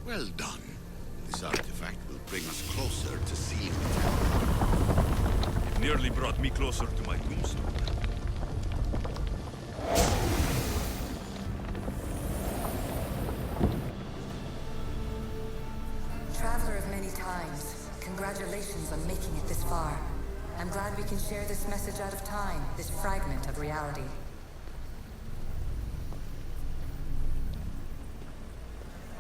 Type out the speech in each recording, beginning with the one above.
Well done. This artifact will bring us closer to seeing. It nearly brought me closer to my tombstone. Traveler of many times, congratulations on making it this far. I'm glad we can share this message out of time, this fragment of reality.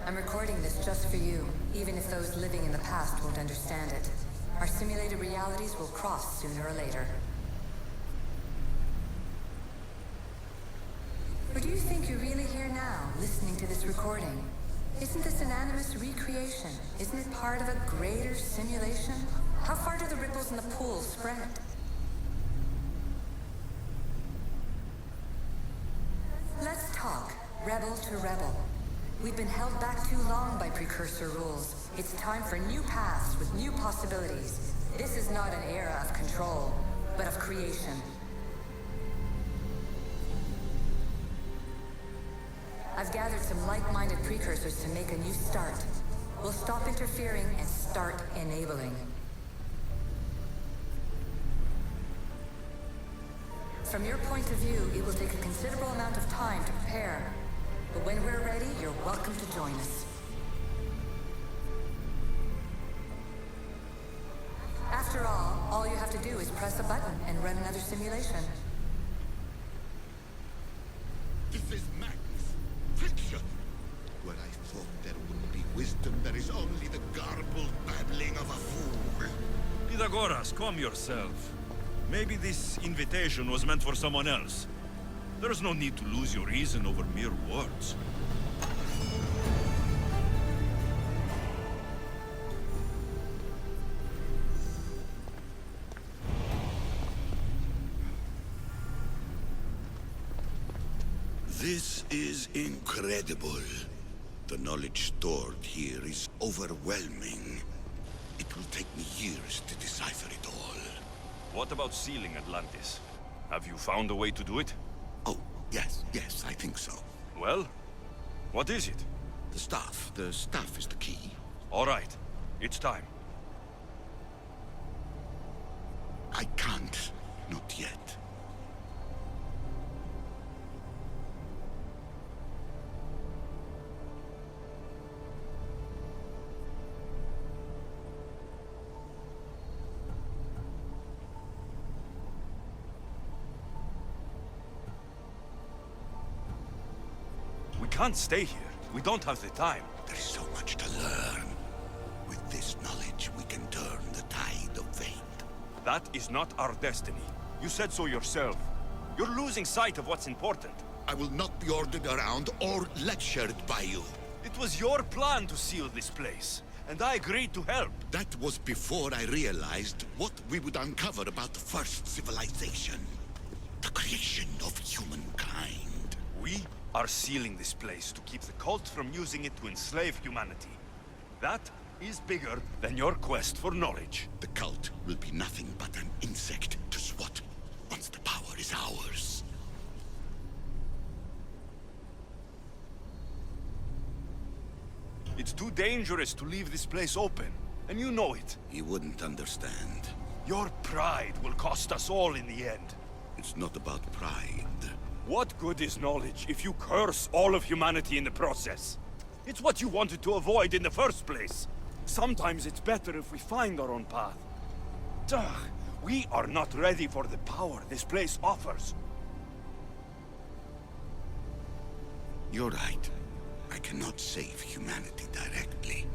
I'm recording this just for you, even if those living in the past won't understand it. Our simulated realities will cross sooner or later. Or do you think you're really here now, listening to this recording? Isn't this an animus recreation? Isn't it part of a greater simulation? How far do the ripples in the pool spread? Let's talk, rebel to rebel. We've been held back too long by precursor rules. It's time for new paths with new possibilities. This is not an era of control, but of creation. I've gathered some like-minded precursors to make a new start. We'll stop interfering and start enabling. From your point of view, it will take a considerable amount of time to prepare. But when we're ready, you're welcome to join us. After all you have to do is press a button and run another simulation. This is madness. Fiction. Where I thought there would be wisdom, there is only the garbled babbling of a fool. Pythagoras, calm yourself. Maybe this invitation was meant for someone else. There's no need to lose your reason over mere words. This is incredible. The knowledge stored here is overwhelming. It will take me years to decipher it all. What about sealing Atlantis? Have you found a way to do it? Oh, yes, I think so. Well, what is it? The staff. The staff is the key. All right, it's time. I can't. Not yet. We can't stay here. We don't have the time. There's so much to learn. With this knowledge, we can turn the tide of fate. That is not our destiny. You said so yourself. You're losing sight of what's important. I will not be ordered around or lectured by you. It was your plan to seal this place, and I agreed to help. That was before I realized what we would uncover about the first civilization. The creation of humankind. We are sealing this place to keep the cult from using it to enslave humanity. That is bigger than your quest for knowledge. The cult will be nothing but an insect to swat once the power is ours. It's too dangerous to leave this place open, and you know it. He wouldn't understand. Your pride will cost us all in the end. It's not about pride. What good is knowledge if you curse all of humanity in the process? It's what you wanted to avoid in the first place. Sometimes it's better if we find our own path. Ugh, we are not ready for the power this place offers. You're right. I cannot save humanity directly,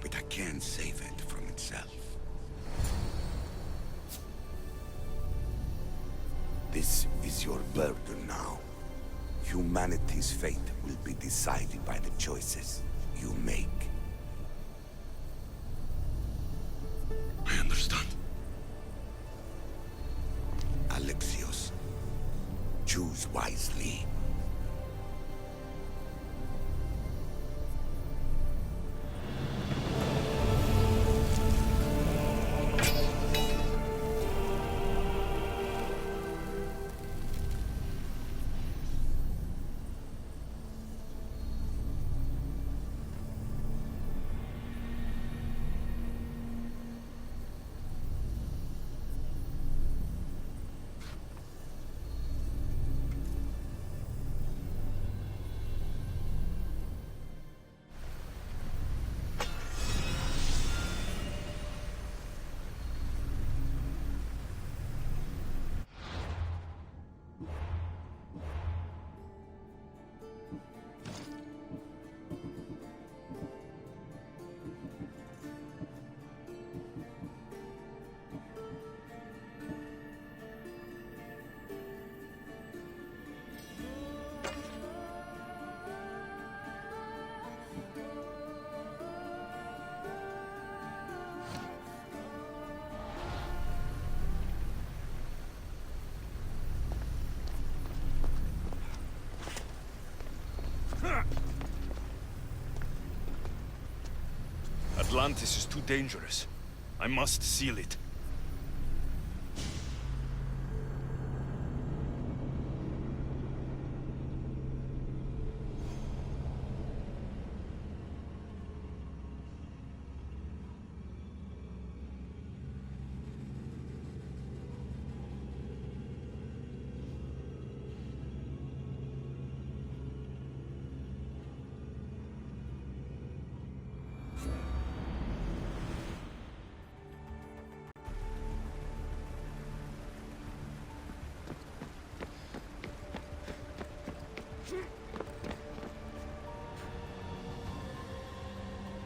but I can save it from itself. This is your burden now. Humanity's fate will be decided by the choices you make. I understand. Alexios, choose wisely. Atlantis is too dangerous. I must seal it.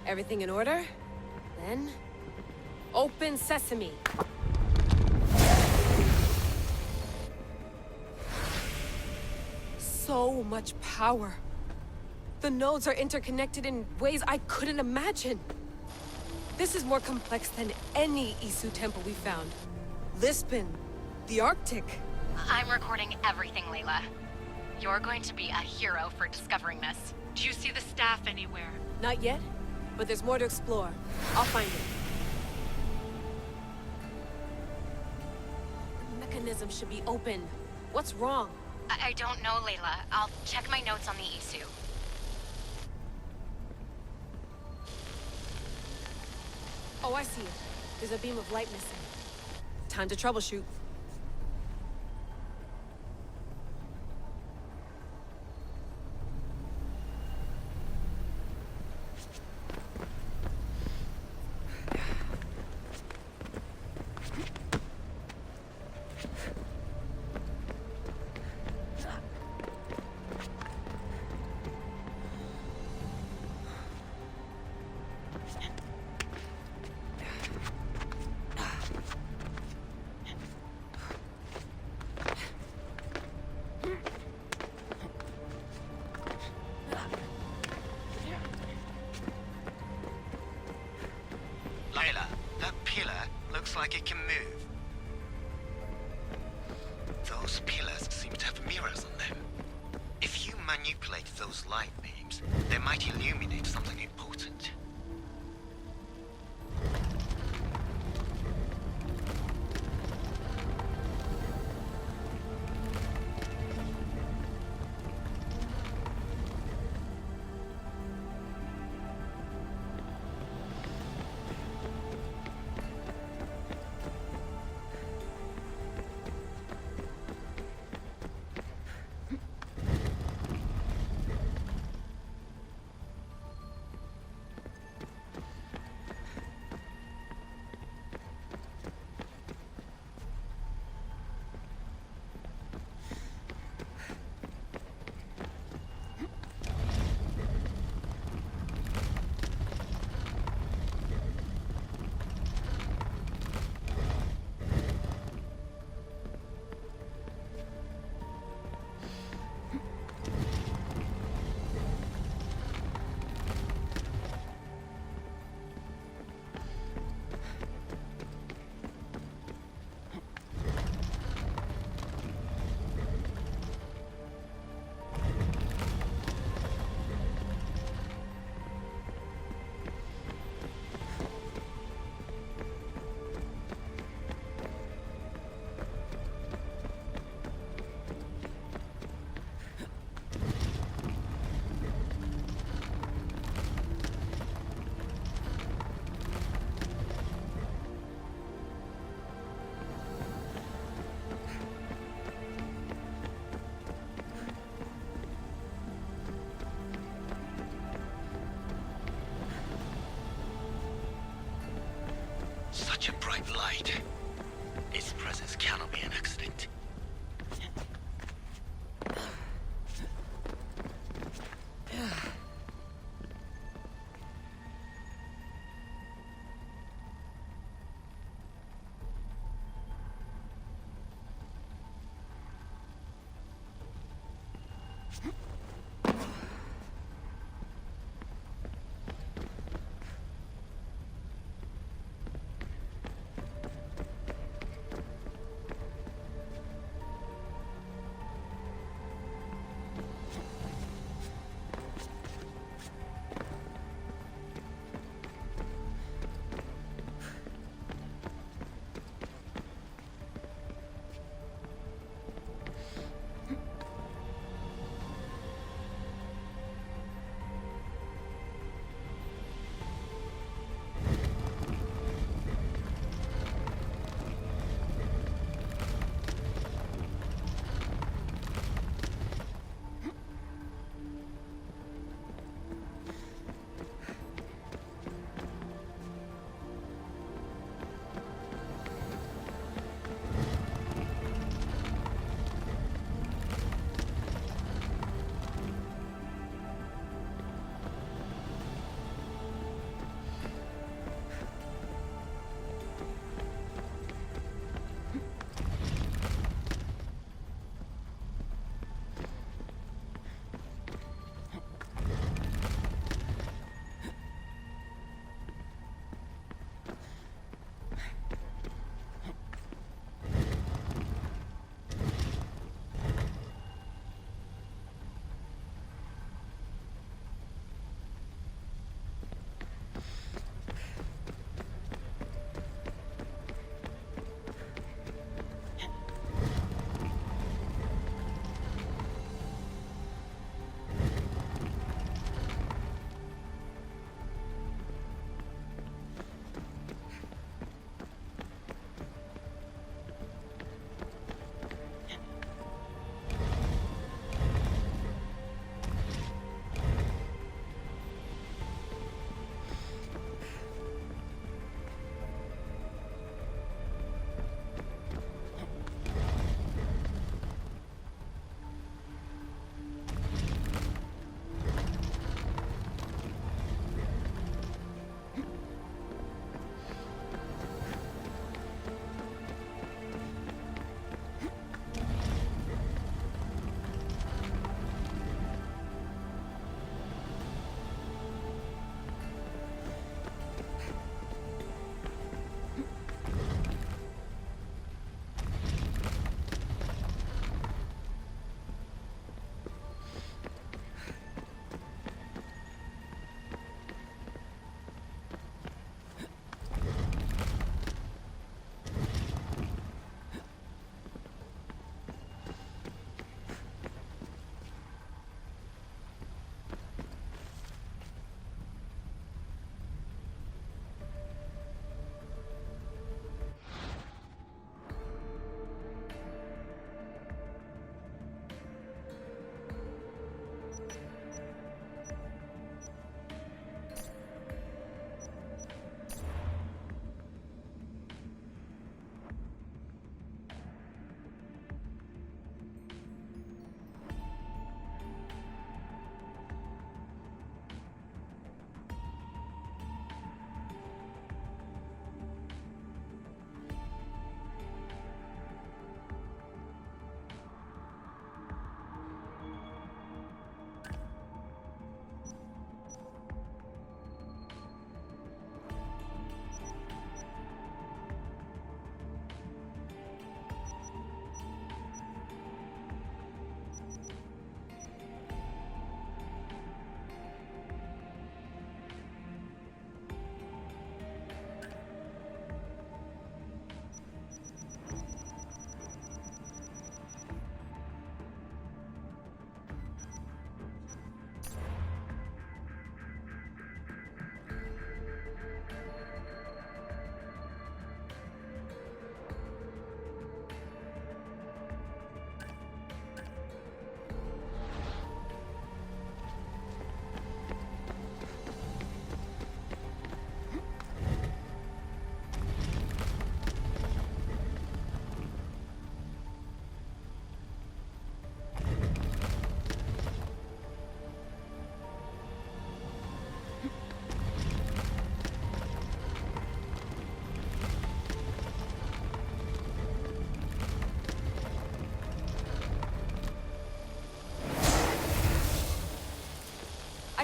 Everything in order? Then... open sesame! So much power. The nodes are interconnected in ways I couldn't imagine. This is more complex than any Isu temple we found. Lisbon, the Arctic. I'm recording everything, Layla. You're going to be a hero for discovering this. Do you see the staff anywhere? Not yet, but there's more to explore. I'll find it. The mechanism should be open. What's wrong? I don't know, Layla. I'll check my notes on the Isu. Oh, I see it. There's a beam of light missing. Time to troubleshoot. Layla, that pillar looks like it can move. Those pillars seem to have mirrors on them. If you manipulate those light beams, they might illuminate something important.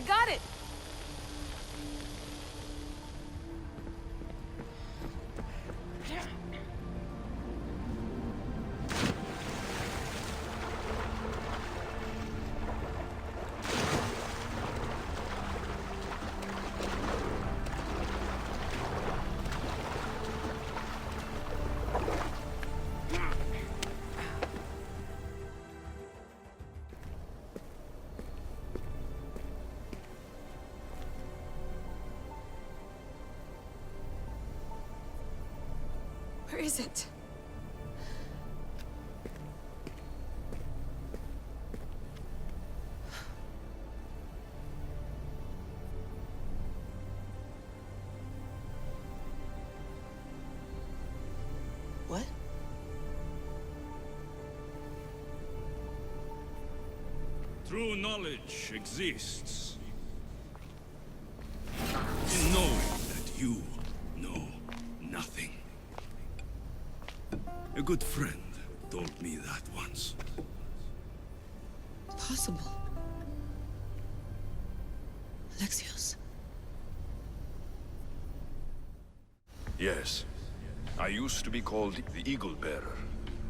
got it! Where is it? What? True knowledge exists in knowing that you know nothing. A good friend told me that once. Possible. Alexios. Yes. I used to be called the Eagle Bearer,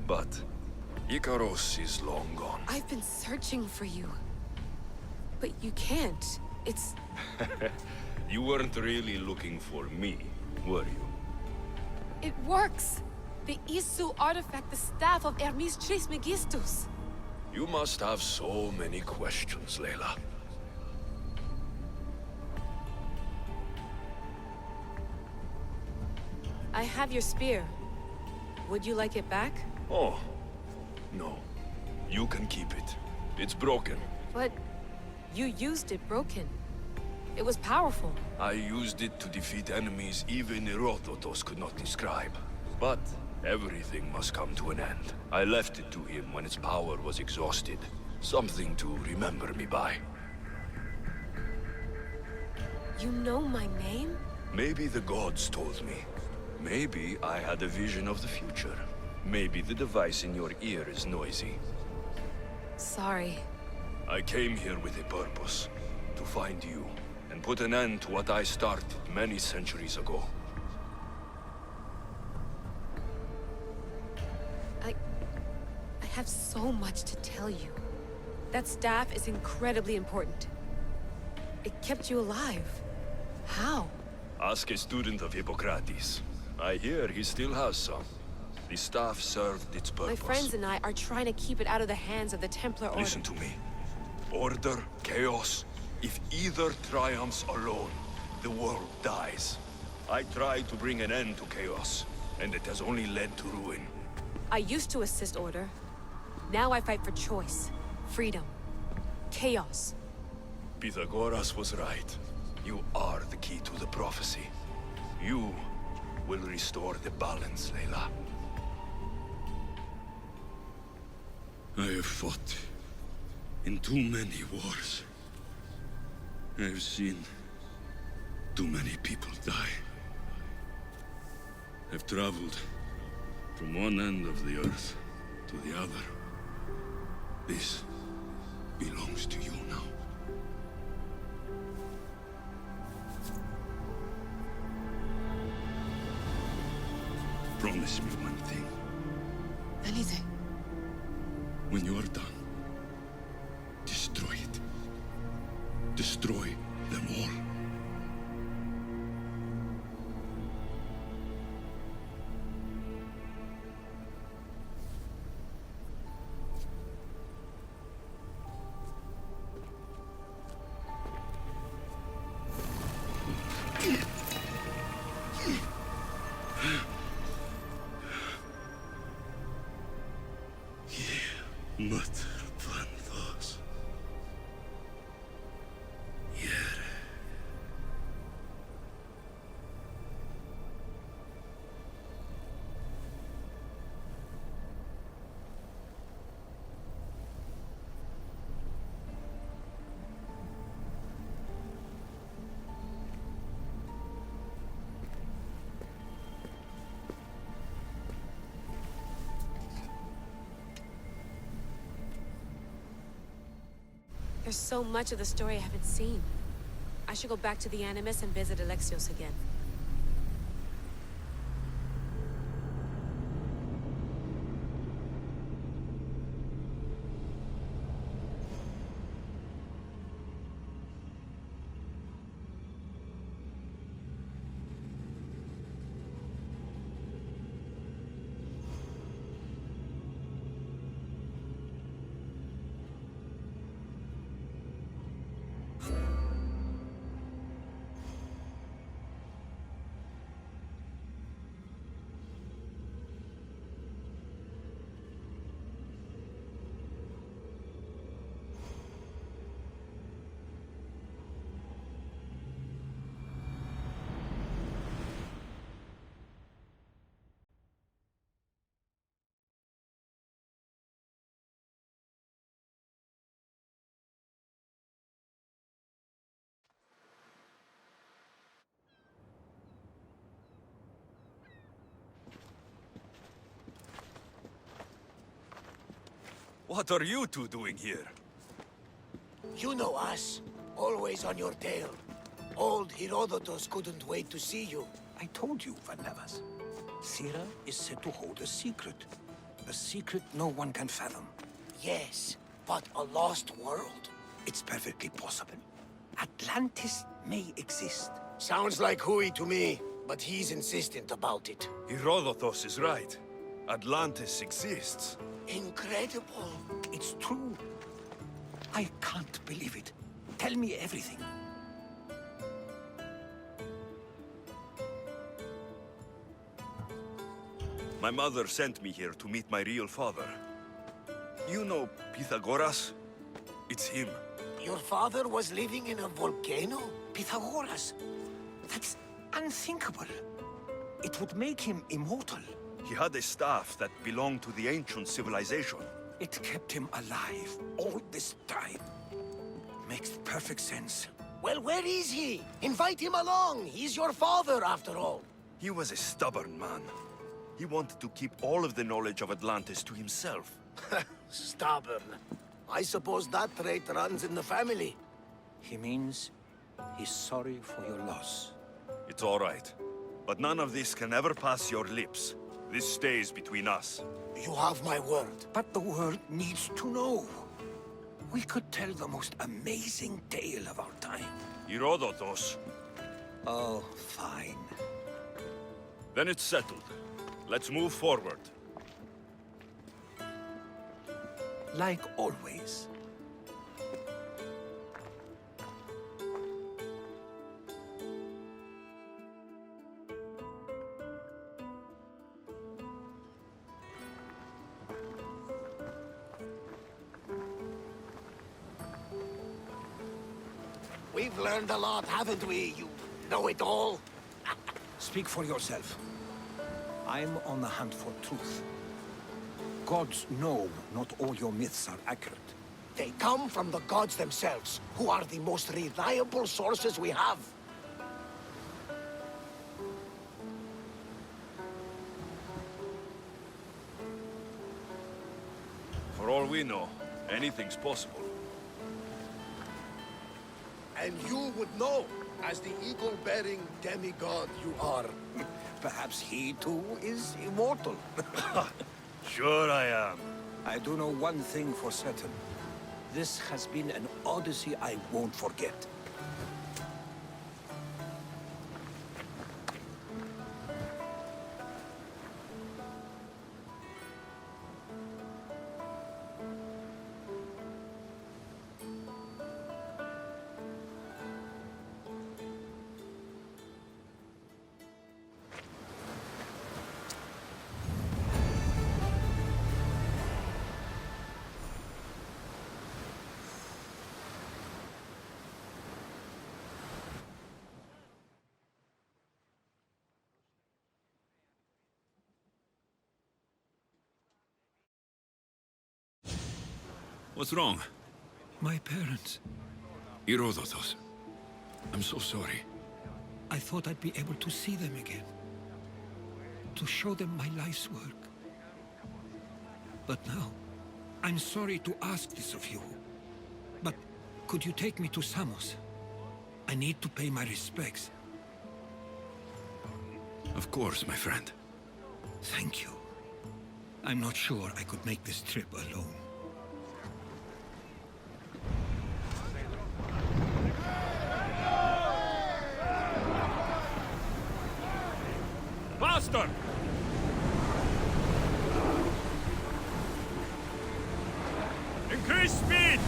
but Icaros is long gone. I've been searching for you. But you can't. It's... You weren't really looking for me, were you? It works! The Isu artifact, the staff of Hermes Trismegistus. You must have so many questions, Layla. I have your spear. Would you like it back? Oh, no. You can keep it. It's broken. But you used it broken. It was powerful. I used it to defeat enemies even Herodotus could not describe. But everything must come to an end. I left it to him when its power was exhausted. Something to remember me by. You know my name? Maybe the gods told me. Maybe I had a vision of the future. Maybe the device in your ear is noisy. Sorry. I came here with a purpose. To find you, and put an end to what I started many centuries ago. I have so much to tell you. That staff is incredibly important. It kept you alive. How? Ask a student of Hippocrates. I hear he still has some. The staff served its purpose. My friends and I are trying to keep it out of the hands of the Templar Order. Listen to me. Order, chaos. If either triumphs alone, the world dies. I tried to bring an end to chaos, and it has only led to ruin. I used to assist Order. Now I fight for choice, freedom, chaos. Pythagoras was right. You are the key to the prophecy. You will restore the balance, Layla. I have fought in too many wars. I have seen too many people die. I've traveled from one end of the earth to the other. This belongs to you now. Promise me one thing. Anything. When you are done, destroy it. Destroy them all. Mother There's so much of the story I haven't seen. I should go back to the Animus and visit Alexios again. What are you two doing here? You know us. Always on your tail. Old Herodotus couldn't wait to see you. I told you, Varnavas. Sira is said to hold a secret. A secret no one can fathom. Yes, but a lost world? It's perfectly possible. Atlantis may exist. Sounds like Hui to me, but he's insistent about it. Herodotus is right. Atlantis exists. Incredible. It's true. I can't believe it. Tell me everything. My mother sent me here to meet my real father. You know Pythagoras? It's him. Your father was living in a volcano? Pythagoras? That's unthinkable. It would make him immortal. He had a staff that belonged to the ancient civilization. It kept him alive all this time. Makes perfect sense. Well, where is he? Invite him along. He's your father, after all. He was a stubborn man. He wanted to keep all of the knowledge of Atlantis to himself. Stubborn. I suppose that trait runs in the family. He means he's sorry for your loss. It's all right. But none of this can ever pass your lips. This stays between us. You have my word. But the world needs to know. We could tell the most amazing tale of our time. Herodotus. Oh, fine. Then it's settled. Let's move forward. Like always. We've learned a lot, haven't we, you know-it-all? Speak for yourself. I'm on the hunt for truth. Gods know not all your myths are accurate. They come from the gods themselves, who are the most reliable sources we have. For all we know, anything's possible. And you would know, as the eagle-bearing demigod you are. Perhaps he too is immortal. Sure I am. I do know one thing for certain. This has been an Odyssey I won't forget. What's wrong? My parents. Herodotus. I'm so sorry. I thought I'd be able to see them again. To show them my life's work. But now, I'm sorry to ask this of you. But could you take me to Samos? I need to pay my respects. Of course, my friend. Thank you. I'm not sure I could make this trip alone. Faster! Increase speed!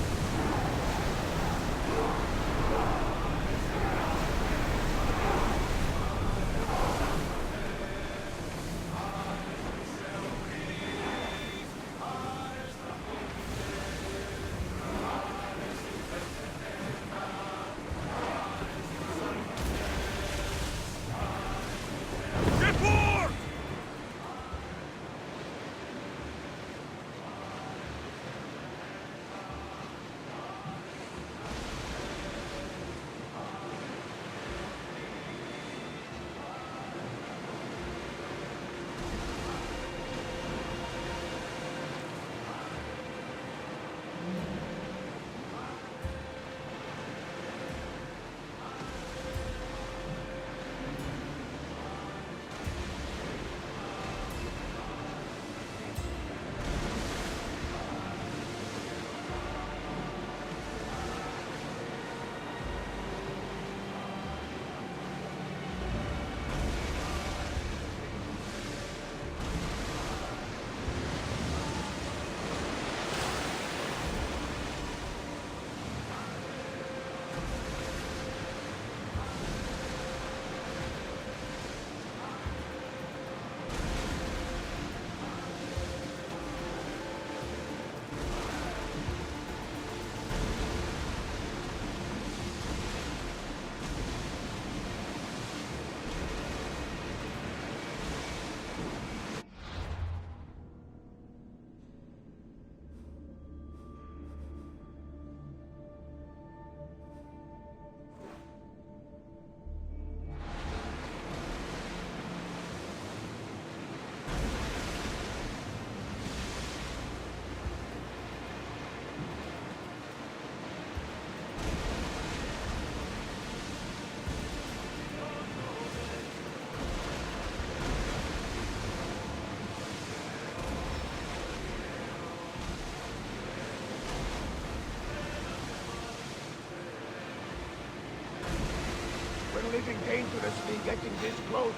We're living dangerously getting this close.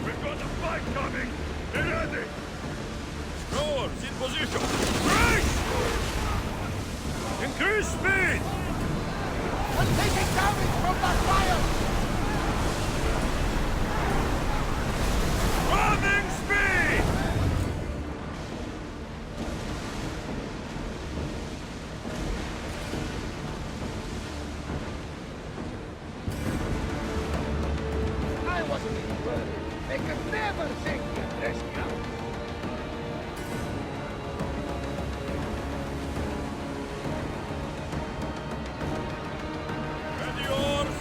We've got a fight coming! Be ready! Scores in position! Brace! Increase speed! I'm taking damage from that fire! Running speed! I wasn't even worried. They could never think you'd rescue. And yours!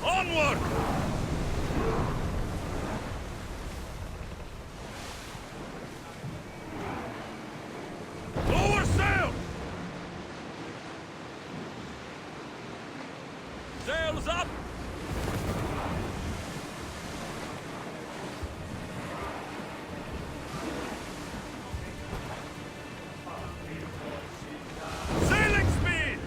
Onward! Lower sail! Sails up! Sailing speed!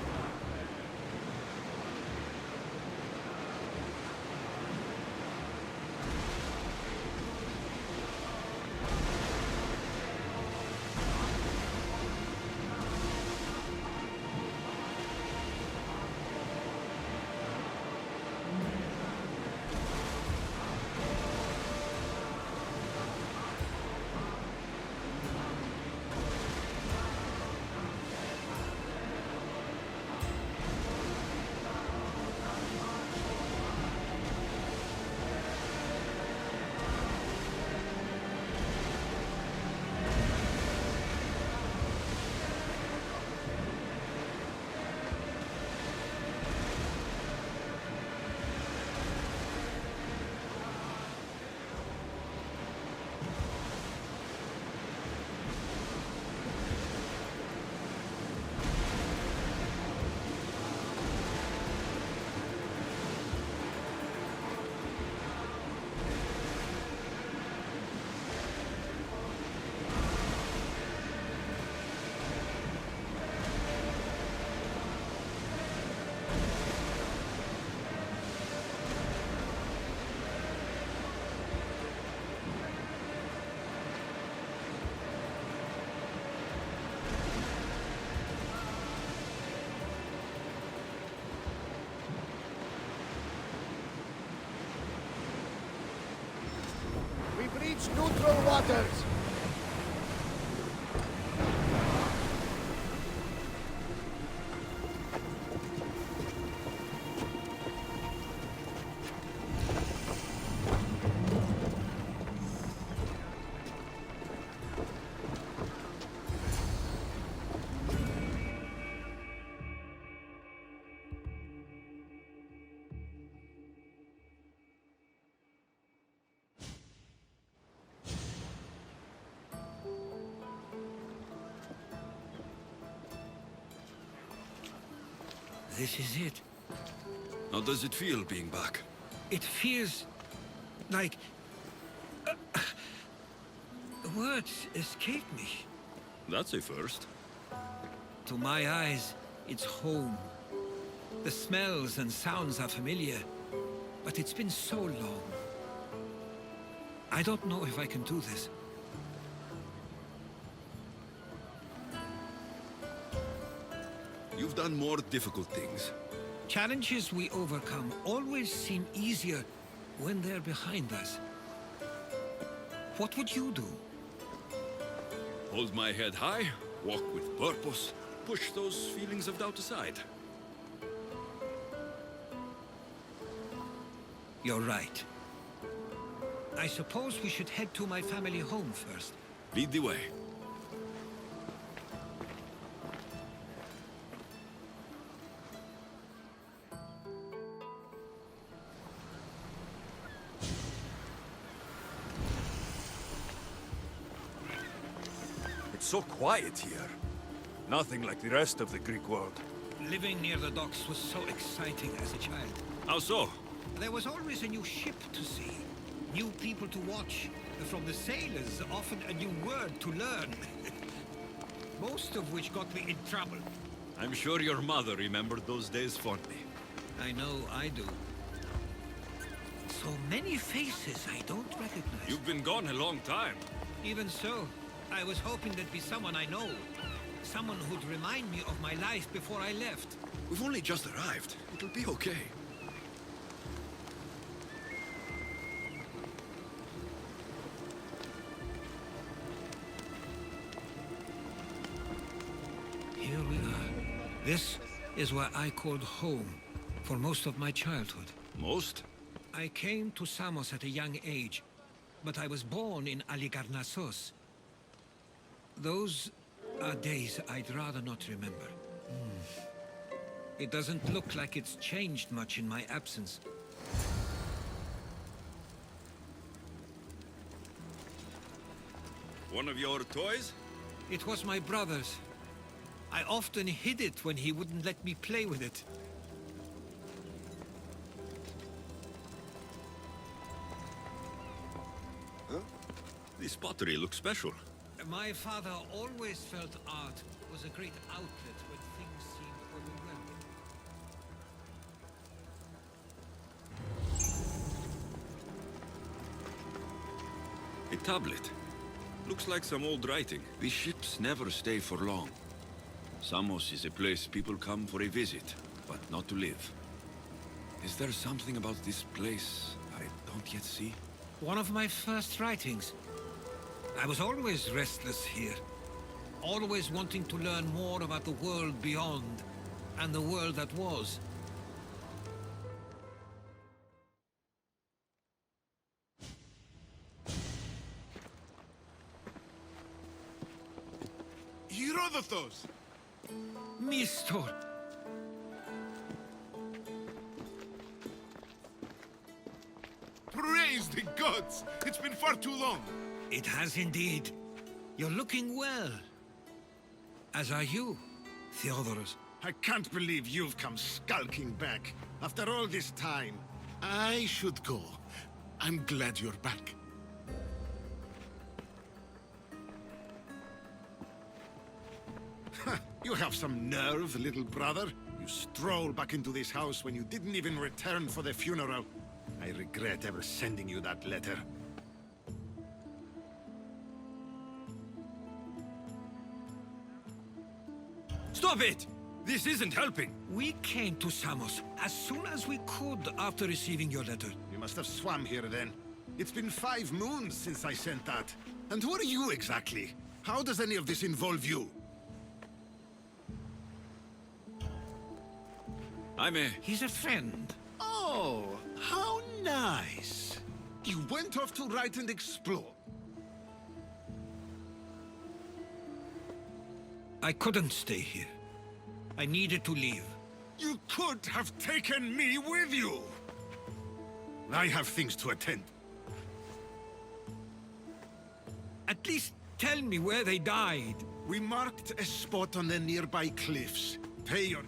Reach neutral waters! This is it. How does it feel being back? It feels like... words escape me. That's a first. To my eyes, it's home. The smells and sounds are familiar, but it's been so long. I don't know if I can do this. You've done more difficult things. Challenges we overcome always seem easier when they're behind us. What would you do? Hold my head high, walk with purpose, push those feelings of doubt aside. You're right. I suppose we should head to my family home first. Lead the way. It's so quiet here. Nothing like the rest of the Greek world. Living near the docks was so exciting as a child. How so? There was always a new ship to see, new people to watch, and from the sailors, often a new word to learn. Most of which got me in trouble. I'm sure your mother remembered those days fondly. I know I do. So many faces I don't recognize. You've been gone a long time. Even so, I was hoping there'd be someone I know. Someone who'd remind me of my life before I left. We've only just arrived. It'll be okay. Here we are. This is where I called home for most of my childhood. Most? I came to Samos at a young age, but I was born in Aligarnassos. Those are days I'd rather not remember. It doesn't look like it's changed much in my absence. One of your toys? It was my brother's. I often hid it when he wouldn't let me play with it. Huh? This pottery looks special. My father always felt art was a great outlet when things seemed overwhelming. A tablet. Looks like some old writing. These ships never stay for long. Samos is a place people come for a visit, but not to live. Is there something about this place I don't yet see? One of my first writings. I was always restless here. Always wanting to learn more about the world beyond, and the world that was. Herodotus! Mistor! Praise the gods! It's been far too long! It has indeed. You're looking well. As are you, Theodorus. I can't believe you've come skulking back. After all this time, I should go. I'm glad you're back. You have some nerve, little brother. You stroll back into this house when you didn't even return for the funeral. I regret ever sending you that letter. Stop it! This isn't helping. We came to Samos as soon as we could after receiving your letter. You must have swum here then. It's been 5 moons since I sent that. And who are you exactly? How does any of this involve you? He's a friend. Oh, how nice. You went off to write and explore. I couldn't stay here. I needed to leave. You could have taken me with you. I have things to attend. At least tell me where they died. We marked a spot on the nearby cliffs. Pay your...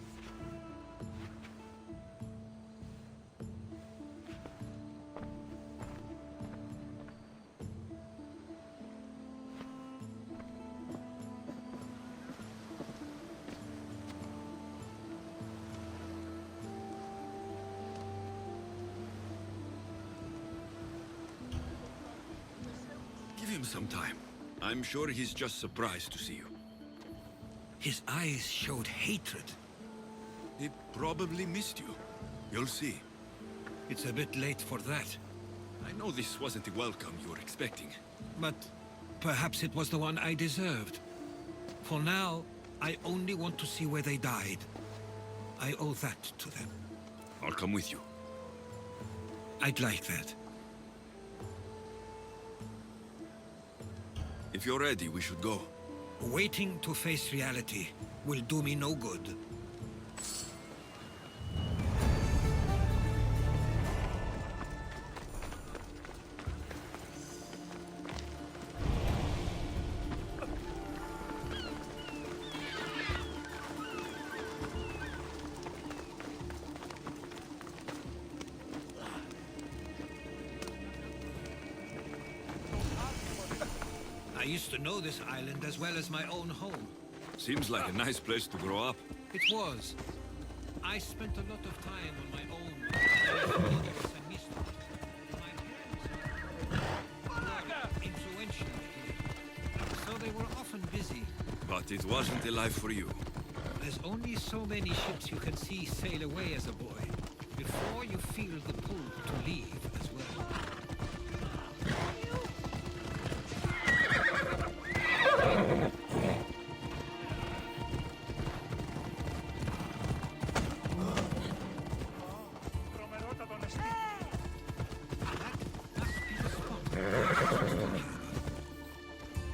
Give him some time. I'm sure he's just surprised to see you. His eyes showed hatred. He probably missed you. You'll see. It's a bit late for that. I know this wasn't the welcome you were expecting. But perhaps it was the one I deserved. For now, I only want to see where they died. I owe that to them. I'll come with you. I'd like that. If you're ready, we should go. Waiting to face reality will do me no good. I used to know this island as well as my own home. Seems like a nice place to grow up. It was. I spent a lot of time on my own. My parents were influential here, so they were often busy. But it wasn't a life for you. There's only so many ships you can see sail away as a boy, before you feel the pull to leave as well.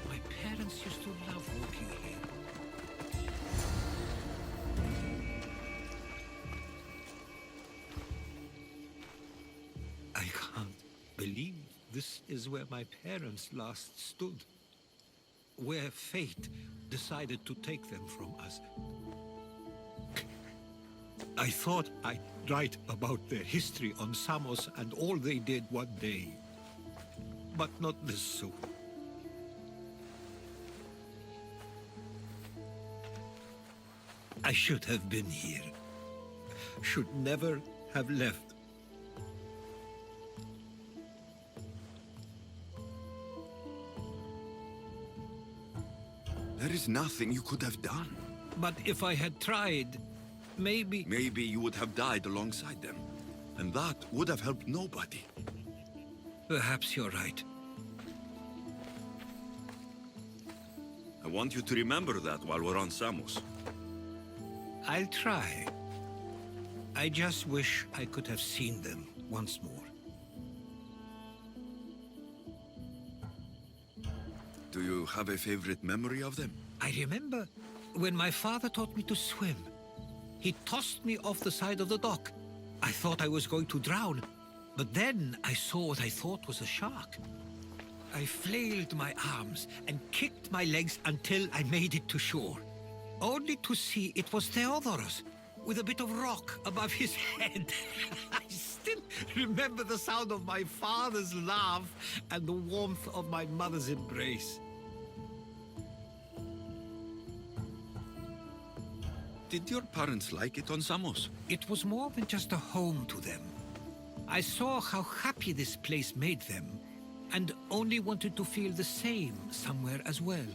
My parents used to love walking here. I can't believe this is where my parents last stood. Where fate decided to take them from us. I thought I'd write about their history on Samos and all they did one day. But not this soon. I should have been here. Should never have left. There is nothing you could have done. But if I had tried, maybe... Maybe you would have died alongside them. And that would have helped nobody. Perhaps you're right. I want you to remember that while we're on Samos. I'll try. I just wish I could have seen them once more. Do you have a favorite memory of them? I remember when my father taught me to swim. He tossed me off the side of the dock. I thought I was going to drown, but then I saw what I thought was a shark. I flailed my arms and kicked my legs until I made it to shore, only to see it was Theodoros, with a bit of rock above his head. I still remember the sound of my father's laugh and the warmth of my mother's embrace. Did your parents like it on Samos? It was more than just a home to them. I saw how happy this place made them, and only wanted to feel the same somewhere as well.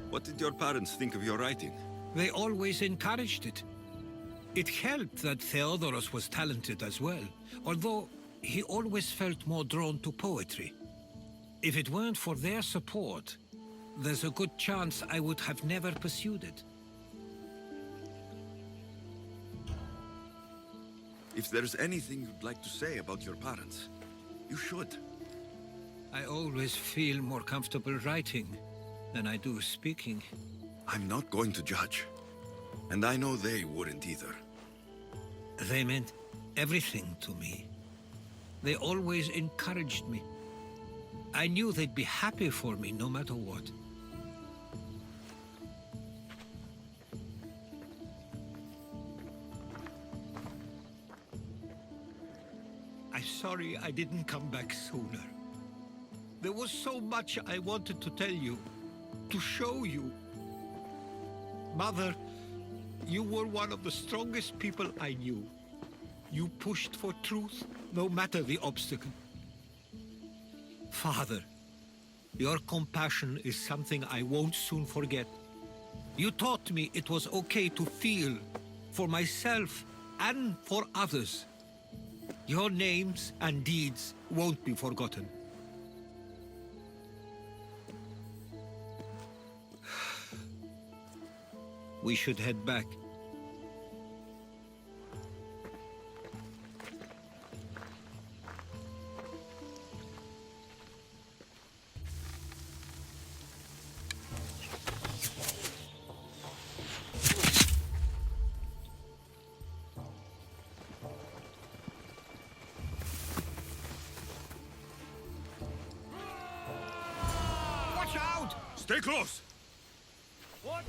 What did your parents think of your writing? They always encouraged it. It helped that Theodoros was talented as well, although he always felt more drawn to poetry. If it weren't for their support, there's a good chance I would have never pursued it. If there's anything you'd like to say about your parents, you should. I always feel more comfortable writing than I do speaking. I'm not going to judge. And I know they wouldn't either. They meant everything to me. They always encouraged me. I knew they'd be happy for me no matter what. I'm sorry I didn't come back sooner. There was so much I wanted to tell you, to show you. Mother, you were one of the strongest people I knew. You pushed for truth, no matter the obstacle. Father, your compassion is something I won't soon forget. You taught me it was okay to feel, for myself and for others. Your names and deeds won't be forgotten. We should head back. Watch out! Stay close! What?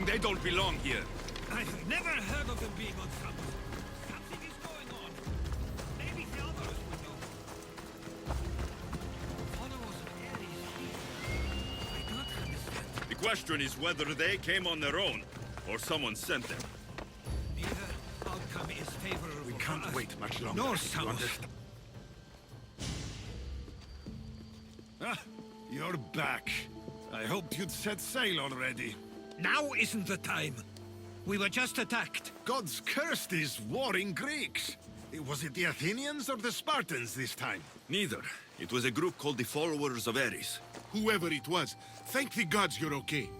They don't belong here. I've never heard of them being on Samos. Something is going on. Maybe the others would know. Followers of Ares here. I don't understand. The question is whether they came on their own, or someone sent them. Neither outcome is favorable. We can't wait much longer. Nor You Samos. understand? Ah, you're back. I hoped you'd set sail already. Now isn't the time. We were just attacked. Gods cursed these warring Greeks. Was it the Athenians or the Spartans this time? Neither. It was a group called the Followers of Ares. Whoever it was, thank the gods you're okay.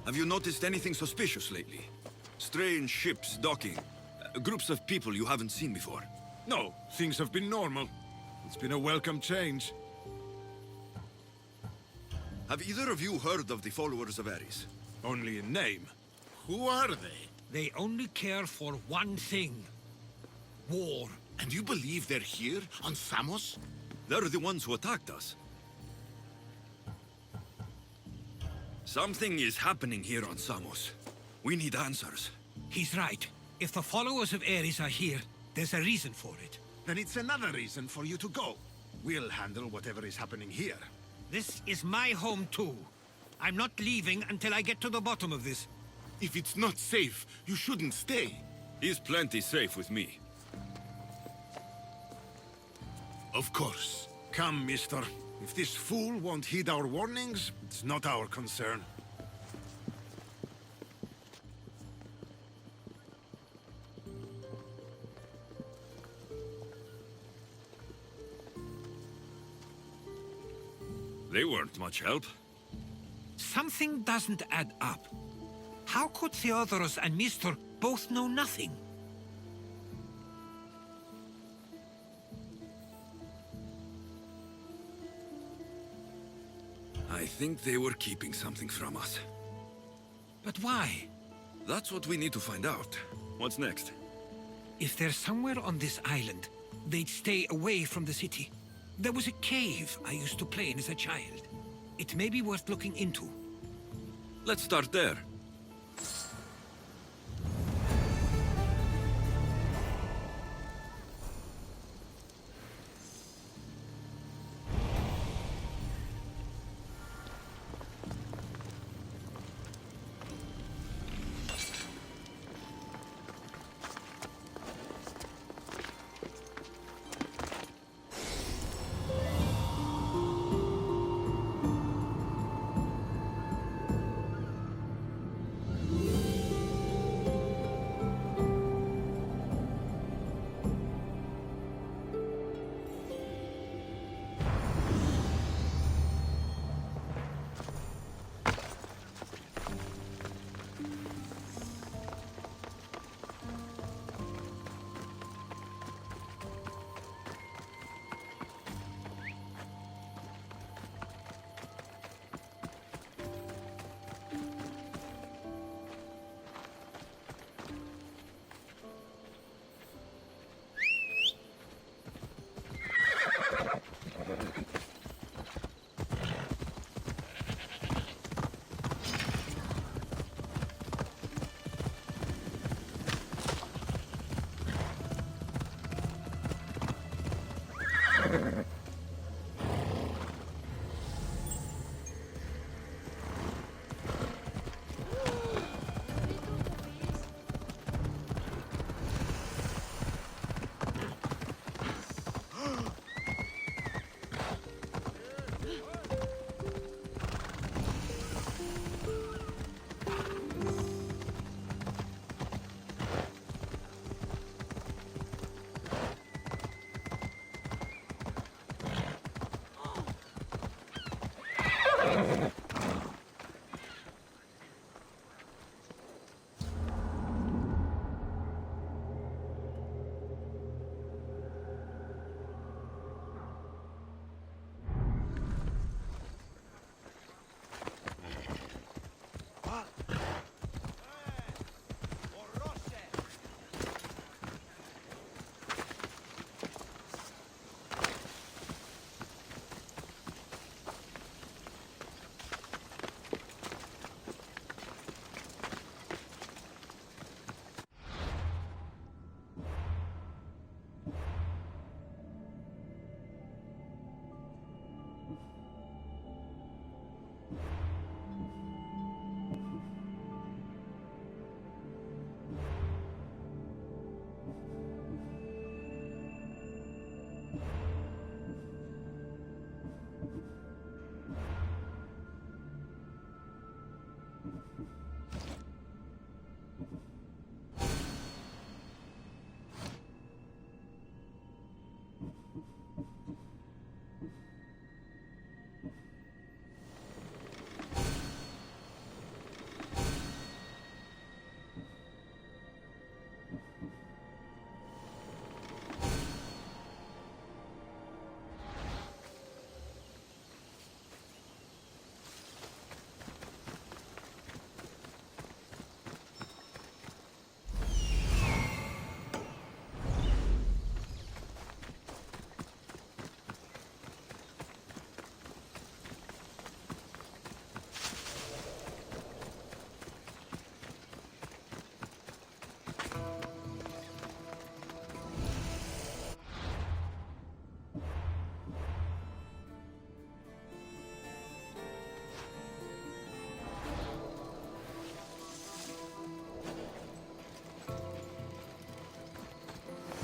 Have you noticed anything suspicious lately? Strange ships docking. Groups of people you haven't seen before. No, things have been normal. It's been a welcome change. Have either of you heard of the Followers of Ares? Only in name. Who are they? They only care for one thing. War. And you believe they're here, on Samos? They're the ones who attacked us. Something is happening here on Samos. We need answers. He's right. If the followers of Ares are here, there's a reason for it. Then it's another reason for you to go. We'll handle whatever is happening here. This is my home too. I'm not leaving until I get to the bottom of this. If it's not safe, you shouldn't stay. He's plenty safe with me. Of course. Come, mister. If this fool won't heed our warnings, it's not our concern. They weren't much help. Something doesn't add up. How could Theodoros and Mistor both know nothing? I think they were keeping something from us. But why? That's what we need to find out. What's next? If they're somewhere on this island, they'd stay away from the city. There was a cave I used to play in as a child. It may be worth looking into. Let's start there.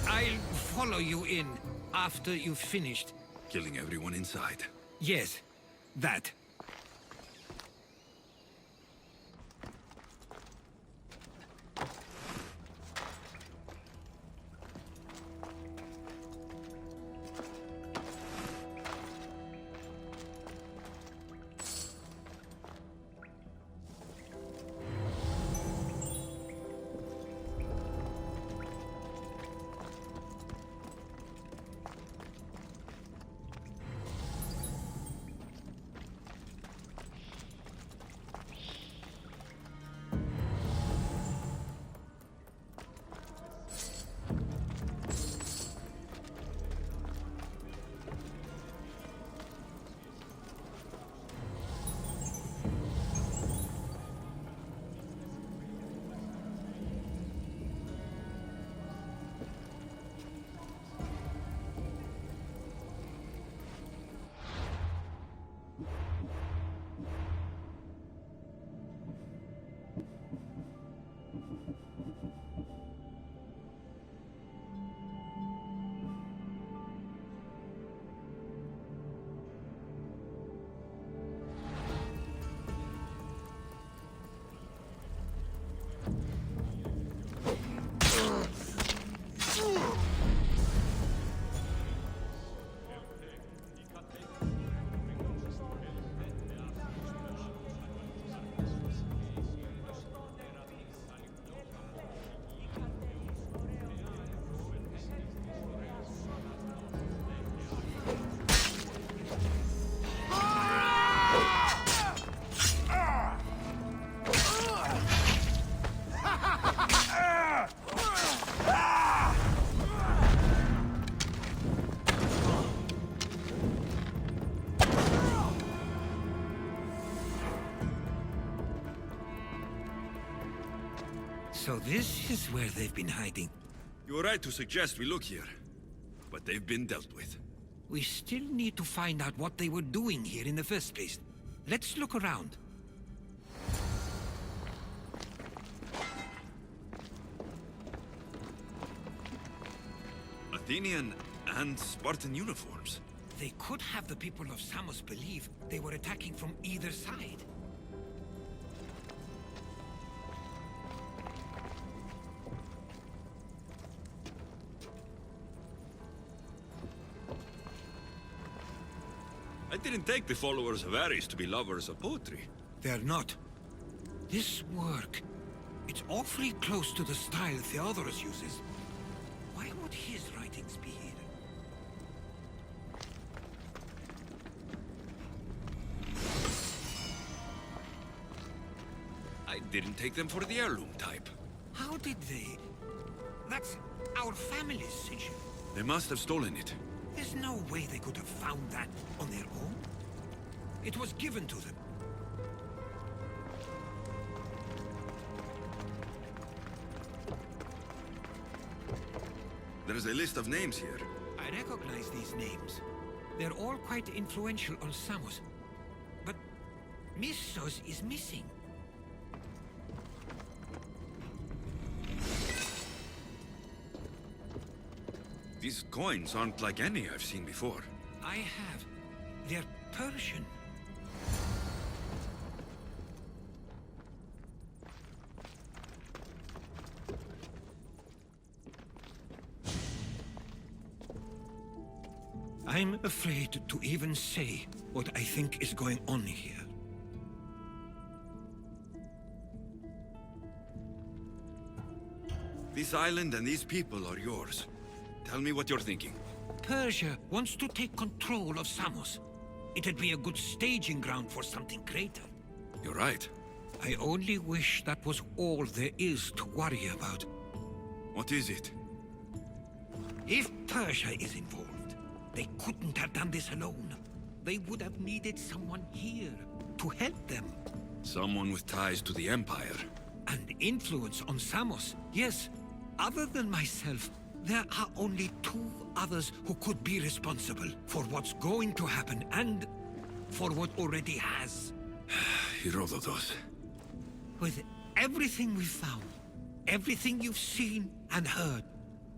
I'll follow you in after you've finished. Killing everyone inside. Yes, that. So this is where they've been hiding. You were right to suggest we look here. But they've been dealt with. We still need to find out what they were doing here in the first place. Let's look around. Athenian and Spartan uniforms. They could have the people of Samos believe they were attacking from either side. I didn't take the followers of Ares to be lovers of poetry. They're not. This work, it's awfully close to the style Theodorus uses. Why would his writings be here? I didn't take them for the heirloom type. How did they? That's our family's sigil. They must have stolen it. There's no way they could have found that on their own. It was given to them. There's a list of names here. I recognize these names. They're all quite influential on Samos. But Missos is missing. These coins aren't like any I've seen before. I have. They're Persian. I'm afraid to even say what I think is going on here. This island and these people are yours. Tell me what you're thinking. Persia wants to take control of Samos. It'd be a good staging ground for something greater. You're right. I only wish that was all there is to worry about. What is it? If Persia is involved, they couldn't have done this alone. They would have needed someone here to help them. Someone with ties to the Empire. And influence on Samos, yes. Other than myself, there are only two others who could be responsible for what's going to happen and for what already has. Herodotus. With everything we've found, everything you've seen and heard,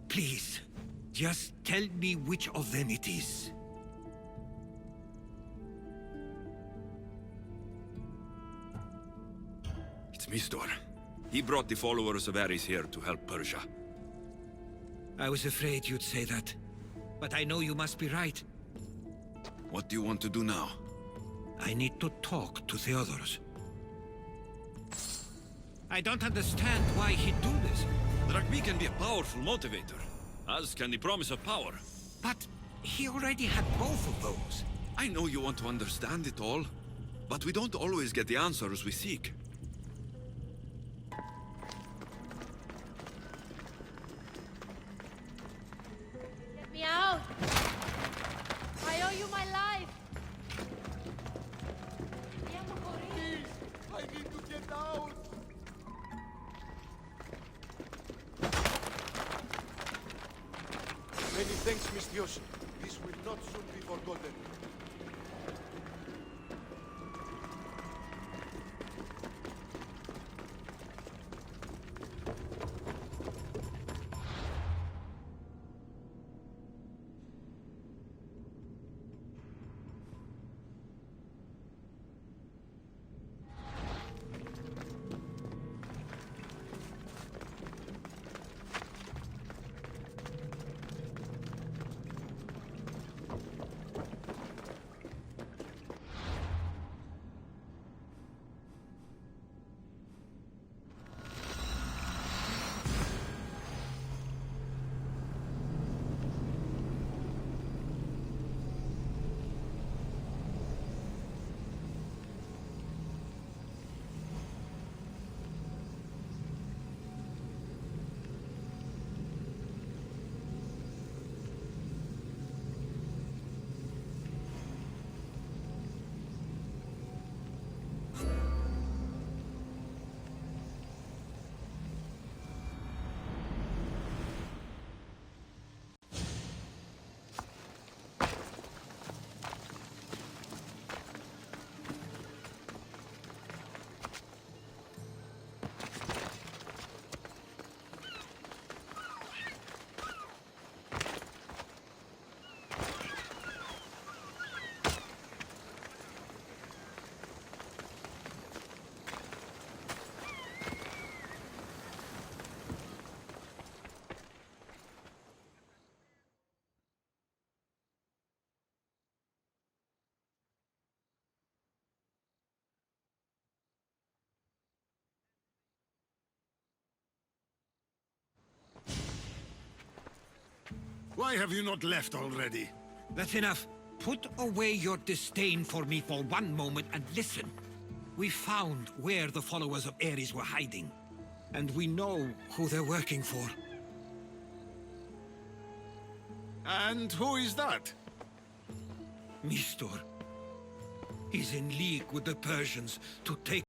please, just tell me which of them it is. It's Mistor. He brought the followers of Ares here to help Persia. I was afraid you'd say that. But I know you must be right. What do you want to do now? I need to talk to Theodoros. I don't understand why he'd do this. Drachmi can be a powerful motivator, as can the promise of power. But he already had both of those. I know you want to understand it all, but we don't always get the answers we seek. Get me out! I owe you my life! Please, I need to get out. Many thanks, Miss Yoshi. This will not soon be forgotten. Why have you not left already? That's enough. Put away your disdain for me for one moment and listen. We found where the followers of Ares were hiding. And we know who they're working for. And who is that? Mistor. He's in league with the Persians to take